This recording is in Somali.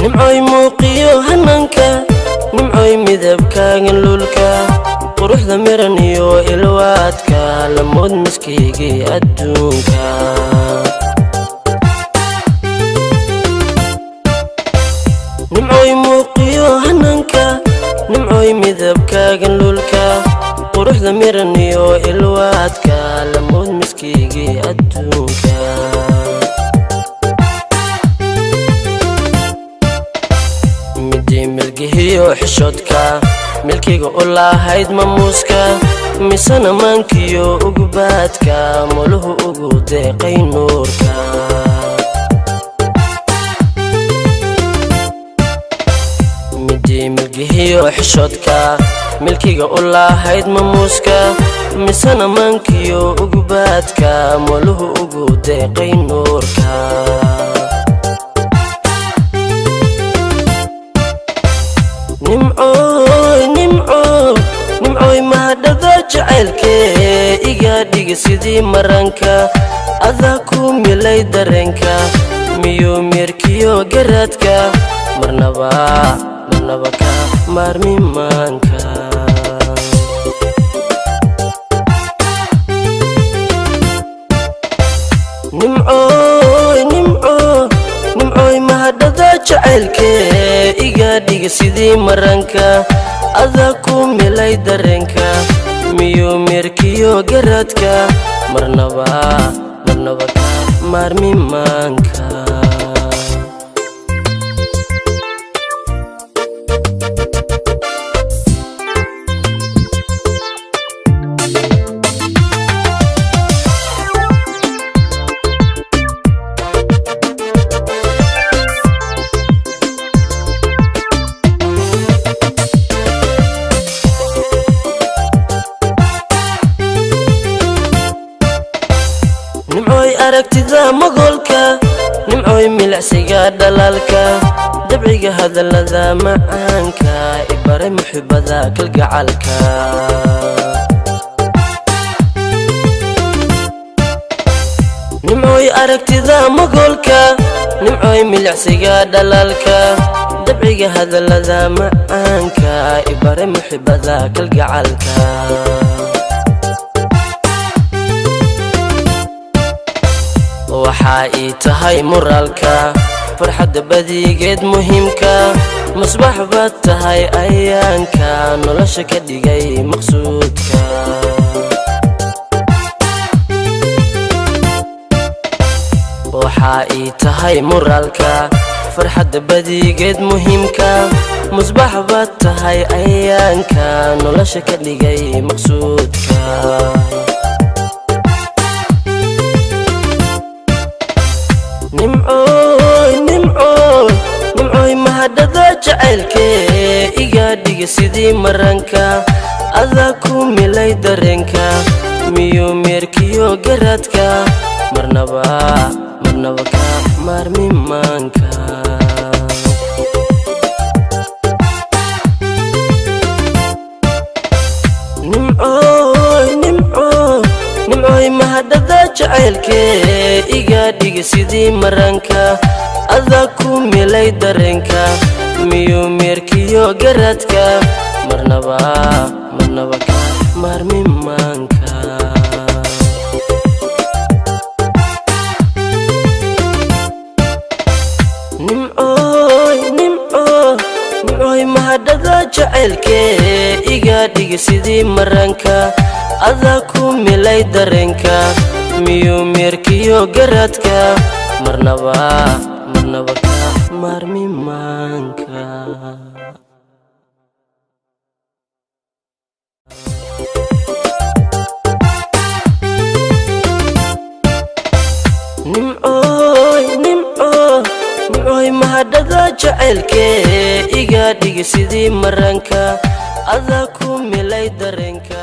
nimcoy muuqiyo hananka nimcoy midabkaagan lulka quruxda miran iyo ilwaadka lamood miskiigii adduunka nimcoy muuqiyo hananka nimcoy midabkaagan lulka quruxda miran iyo ilwaadka lamood miskiigii adduunka milkihiyo xishoodka milkiga u lahayd mamuuska misana maankiyo ugubaadka moluhu ugu deeqay nuurka milkihiyo xishoodka milkiga u lahayd mamuuska misana maankiyo ugubaadka moluhu ugu deeqay nuurka nimcoy mahadhada jacaylkee iga dhiga sidii maranka adaa ku milay dareenka miyuu meerkiyo garaadka marnaba ka maarmi maanka nimcoy mahadhada jacaylkee iga dhiga sidii maranka adaa ku milay dareenka miyuu meerkiyo garaadka marnaba ka maarmi maanka nimcoy aragtida magolka nimcoy milacsiga dhalaalka dabciga hadallada macaanka ibare muxibada kalgacalka nimcoy aragtida magolka nimcoy milacsiga dhalaalka dabciga hadallada macaanka ibare muxibada kalgacalka waxaa ii tahay muraalka farxadda badigeed muhiimka masbax baad tahay ayaanka nolosha ka dhigay maqsuudka waxaa ii tahay muraalka farxadda badigeed muhiimka masbax baad tahay ayaanka nolosha ka dhigay maqsuudka nimcoy mahadhada jacaylkee iga dhiga sidii maranka adaa ku milay dareenka miyuu meerkiyo garaadka marnaba ka maarmi maanka nimcoy mahadhada jacaylkee iga dhiga sidii maranka adaa ku milay dareenka miyuu meerkiyo garaadka marnaba ka maarmi maanka nimcoy mahadhada jacaylkee iga dhiga sidii maranka adaa ku milay dareenka miyuu meerkiyo garaadka marnaba ka maarmi maanka nimcoy mahadhada jacaylkee iga dhiga sidii maranka adaa ku milay dareenka